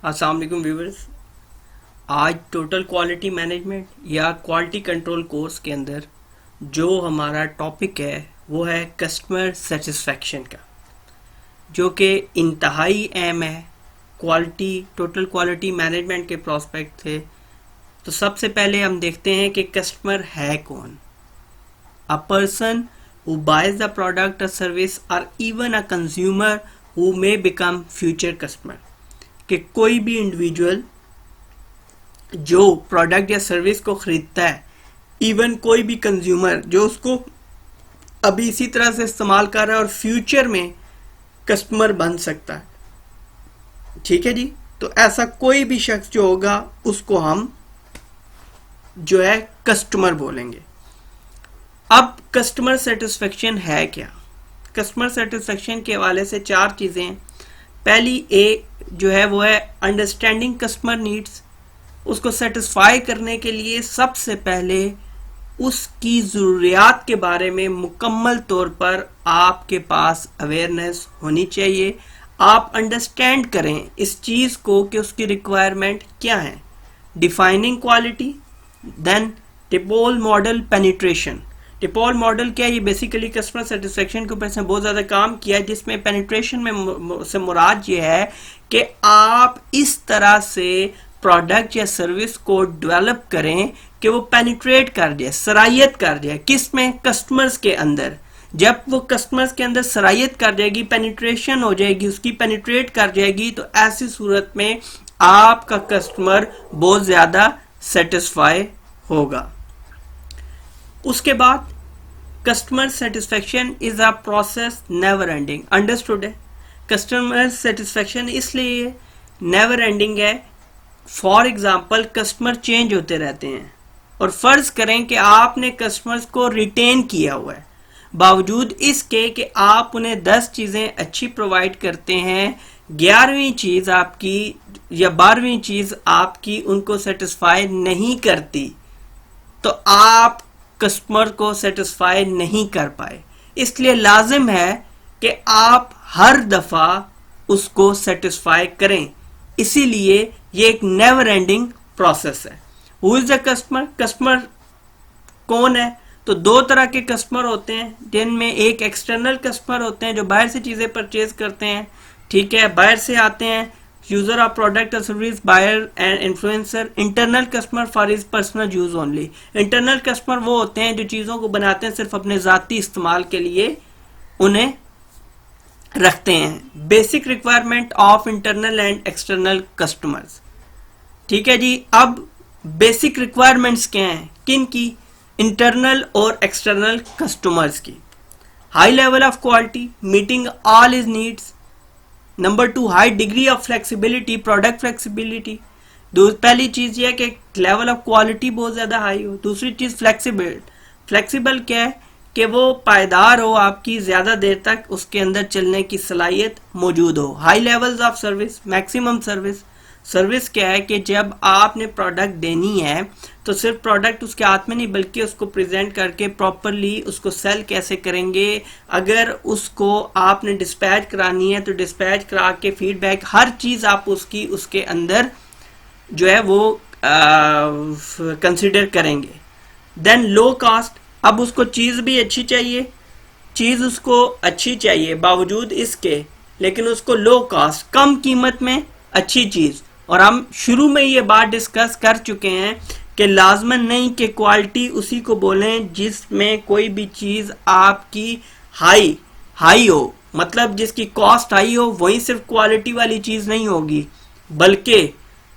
अस्सलाम वालेकुम व्यूवर्स। आज टोटल क्वालिटी मैनेजमेंट या क्वालिटी कंट्रोल कोर्स के अंदर जो हमारा टॉपिक है वो है कस्टमर सेटिस्फेक्शन का, जो कि इंतहाई अहम है क्वालिटी टोटल क्वालिटी मैनेजमेंट के प्रोस्पेक्ट थे। तो सबसे पहले हम देखते हैं कि कस्टमर है कौन। A person who buys the product or service or even a consumer who may become future customer. कि कोई भी इंडिविजुअल जो प्रोडक्ट या सर्विस को खरीदता है, इवन कोई भी कंज्यूमर जो उसको अभी इसी तरह से इस्तेमाल कर रहा है और फ्यूचर में कस्टमर बन सकता है। ठीक है जी। तो ऐसा कोई भी शख्स जो होगा उसको हम जो है कस्टमर बोलेंगे। अब कस्टमर सेटिस्फेक्शन है क्या? कस्टमर सेटिस्फेक्शन के हवाले से चार चीजें हैं। पहली ए जो है वो है अंडरस्टैंडिंग कस्टमर नीड्स। उसको सेटिस्फाई करने के लिए सबसे पहले उसकी ज़रूरियात के बारे में मुकम्मल तौर पर आपके पास अवेयरनेस होनी चाहिए। आप अंडरस्टैंड करें इस चीज़ को कि उसकी रिक्वायरमेंट क्या है। डिफाइनिंग क्वालिटी, देन टिपोल मॉडल पेनिट्रेशन। टिपोल मॉडल क्या है? ये बेसिकली कस्टमर सेटिस्फेक्शन के ऊपर से बहुत ज़्यादा काम किया है, जिसमें पेनिट्रेशन में से मुराद ये है कि आप इस तरह से प्रोडक्ट या सर्विस को डेवलप करें कि वो पेनिट्रेट कर जाए, सरायत कर जाए। किस में? कस्टमर्स के अंदर। जब वो कस्टमर्स के अंदर सरायत कर जाएगी, पेनिट्रेशन हो जाएगी, उसकी पेनिट्रेट कर जाएगी, तो ऐसी सूरत में आपका कस्टमर बहुत ज़्यादा सेटिस्फाई होगा। उसके बाद customer satisfaction is a process never ending. Understood है? कस्टमर सेटिस्फेक्शन इसलिए नेवर एंडिंग है। फॉर एग्जाम्पल कस्टमर चेंज होते रहते हैं और फर्ज करें कि आपने कस्टमर्स को रिटेन किया हुआ है, बावजूद इसके कि आप उन्हें 10 चीज़ें अच्छी प्रोवाइड करते हैं, 11वीं चीज़ आपकी या 12वीं चीज़ आपकी उनको सेटिस्फाई नहीं करती, तो आप कस्टमर को सेटिस्फाई नहीं कर पाए। इसलिए लाजिम है कि आप हर दफ़ा उसको सेटिस्फाई करें। इसीलिए ये एक नेवर एंडिंग प्रोसेस है। Who is the customer? Customer कौन है? तो दो तरह के कस्टमर होते हैं, जिनमें एक एक्सटर्नल कस्टमर होते हैं जो बाहर से चीज़ें परचेज करते हैं। ठीक है, बाहर से आते हैं, यूजर ऑफ प्रोडक्ट और service, buyer and influencer. Internal customer for his personal use only. Internal customer वो होते हैं जो चीज़ों को बनाते हैं सिर्फ अपने ज़ाती इस्तेमाल के लिए, उन्हें रखते हैं। Basic requirement of internal and external customers. ठीक है जी। अब बेसिक रिक्वायरमेंट्स क्या हैं? किन की? इंटरनल और एक्सटर्नल कस्टमर्स की। High level of quality, meeting all his needs. Number 2, high degree of flexibility, product flexibility. पहली चीज ये कि लेवल ऑफ क्वालिटी बहुत ज्यादा हाई हो। दूसरी चीज फ्लेक्सिबल। फ्लेक्सिबल क्या है? कि वो पायदार हो, आपकी ज्यादा देर तक उसके अंदर चलने की सलाहियत मौजूद हो। High levels of service, maximum service. Service क्या है कि जब आपने प्रोडक्ट देनी है तो सिर्फ प्रोडक्ट उसके हाथ में नहीं, बल्कि उसको प्रेजेंट करके प्रॉपरली उसको सेल कैसे करेंगे। अगर उसको आपने डिस्पैच करानी है तो डिस्पैच करा के फीडबैक, हर चीज़ आप उसकी उसके अंदर जो है वो कंसिडर करेंगे। Then low cost. अब उसको चीज़ भी अच्छी चाहिए, चीज़ उसको अच्छी चाहिए बावजूद इसके, लेकिन उसको लो कॉस्ट, कम कीमत में अच्छी चीज़। और हम शुरू में ये बात डिस्कस कर चुके हैं कि लाजमन नहीं कि क्वालिटी उसी को बोलें जिसमें कोई भी चीज़ आपकी हाई हाई हो, मतलब जिसकी कॉस्ट हाई हो, वही सिर्फ क्वालिटी वाली चीज़ नहीं होगी, बल्कि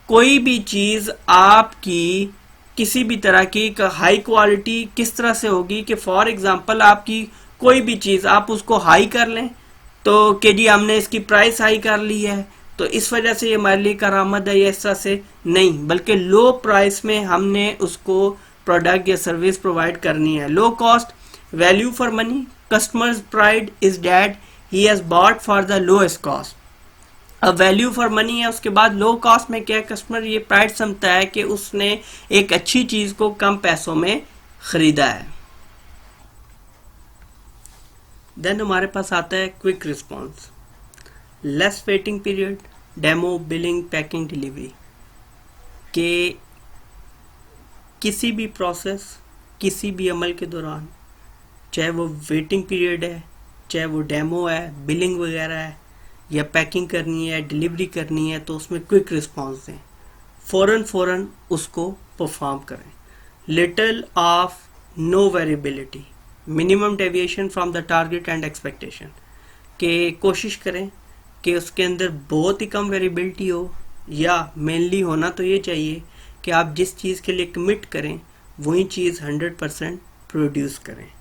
कोई भी चीज़ आपकी किसी भी तरह की हाई क्वालिटी किस तरह से होगी कि फॉर एग्जांपल आपकी कोई भी चीज़ आप उसको हाई कर लें तो कि जी हमने इसकी प्राइस हाई कर ली है तो इस वजह से ये हमारे लिए करामत है, या इस तरह से नहीं, बल्कि लो प्राइस में हमने उसको प्रोडक्ट या सर्विस प्रोवाइड करनी है। Low cost, value for money. Customers pride is that he has bot for the lowest cost. अब वैल्यू फॉर मनी है। उसके बाद लो कॉस्ट में क्या है? कस्टमर ये प्राइड समझता है कि उसने एक अच्छी चीज़ को कम पैसों में खरीदा है। देन हमारे पास आता है quick response, less waiting period, demo, billing, packing, delivery के किसी भी प्रोसेस, किसी भी अमल के दौरान, चाहे वो वेटिंग पीरियड है, चाहे वो डेमो है, बिलिंग वगैरह है, या पैकिंग करनी है, डिलीवरी करनी है, तो उसमें क्विक रिस्पॉन्स दें, फ़ौरन उसको परफॉर्म करें। Little of no variability, minimum deviation from the target and expectation, के कोशिश करें कि उसके अंदर बहुत ही कम वेरिएबिलिटी हो, या मेनली होना तो ये चाहिए कि आप जिस चीज़ के लिए कमिट करें वही चीज़ 100% प्रोड्यूस करें।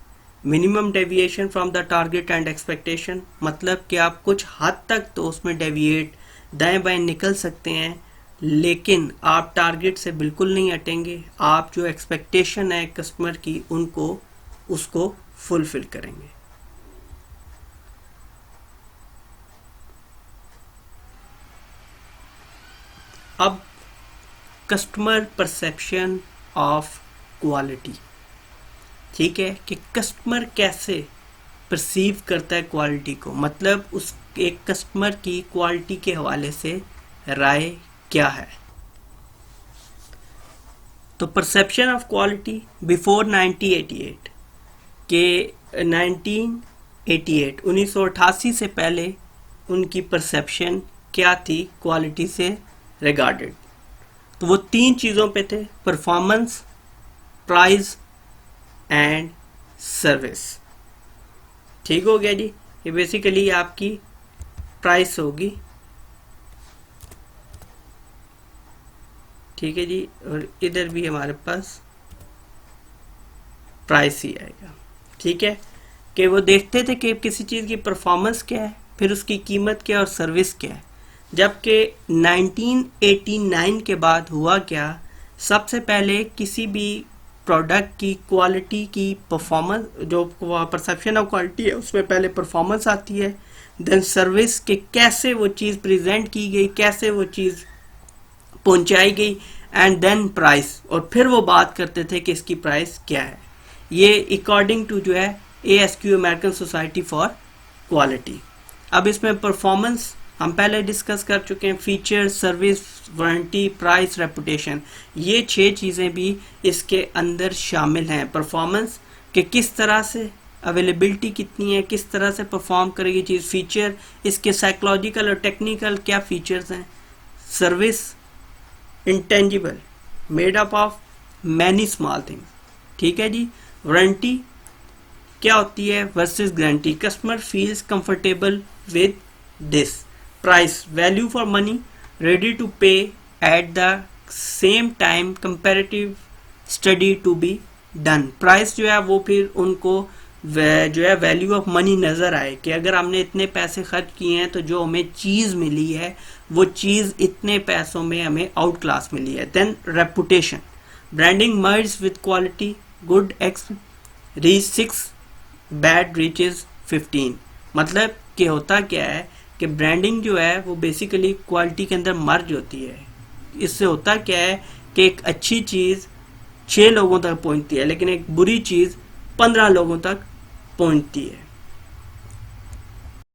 Minimum deviation from the target and expectation मतलब कि आप कुछ हद तक तो उसमें डेविएट दाएं बाएं निकल सकते हैं, लेकिन आप टारगेट से बिल्कुल नहीं हटेंगे। आप जो एक्सपेक्टेशन है कस्टमर की उसको फुलफिल करेंगे। अब कस्टमर परसेप्शन ऑफ क्वालिटी, ठीक है, कि कस्टमर कैसे परसीव करता है क्वालिटी को, मतलब उस एक कस्टमर की क्वालिटी के हवाले से राय क्या है। तो परसेप्शन ऑफ क्वालिटी बिफोर 1988 के 1988 से पहले उनकी परसेप्शन क्या थी क्वालिटी से रिगार्डेड। तो वो 3 चीज़ों पे थे, परफॉर्मेंस, प्राइस एंड सर्विस। ठीक हो गया जी। ये बेसिकली आपकी प्राइस होगी, ठीक है जी, और इधर भी हमारे पास प्राइस ही आएगा। ठीक है, कि वो देखते थे कि किसी चीज़ की परफॉर्मेंस क्या है, फिर उसकी कीमत क्या और सर्विस क्या है। जबकि 1989 के बाद हुआ क्या, सबसे पहले किसी भी प्रोडक्ट की क्वालिटी की परफॉर्मेंस, जो परसेप्शन ऑफ क्वालिटी है उसमें पहले परफॉर्मेंस आती है, देन सर्विस के कैसे वो चीज़ प्रेजेंट की गई, कैसे वो चीज़ पहुंचाई गई, एंड देन प्राइस, और फिर वो बात करते थे कि इसकी प्राइस क्या है। ये अकॉर्डिंग टू जो है ASQ, American society for quality. अब इसमें परफॉर्मेंस हम पहले डिस्कस कर चुके हैं, feature, service, warranty, price, reputation, ये 6 चीज़ें भी इसके अंदर शामिल हैं। परफॉर्मेंस के किस तरह से, अवेलेबिलिटी कितनी है, किस तरह से परफॉर्म करेगी चीज़, फीचर, इसके साइकोलॉजिकल और टेक्निकल क्या फीचर्स हैं, service intangible, made up of many small things, ठीक है जी, वारंटी क्या होती है versus guarantee, customer feels comfortable with this, price, value for money, ready to pay at the same time, comparative study to be done. Price जो है वो फिर उनको जो है वैल्यू ऑफ मनी नज़र आए कि अगर हमने इतने पैसे खर्च किए हैं तो जो हमें चीज़ मिली है वो चीज़ इतने पैसों में हमें आउट क्लास मिली है। Then reputation, branding merge with quality, good x reach 6, bad reaches 15। मतलब कि होता क्या है कि ब्रांडिंग जो है वो बेसिकली क्वालिटी के अंदर मर्ज होती है। इससे होता क्या है कि एक अच्छी चीज़ 6 लोगों तक पहुंचती है, लेकिन एक बुरी चीज़ 15 लोगों तक पहुंचती है।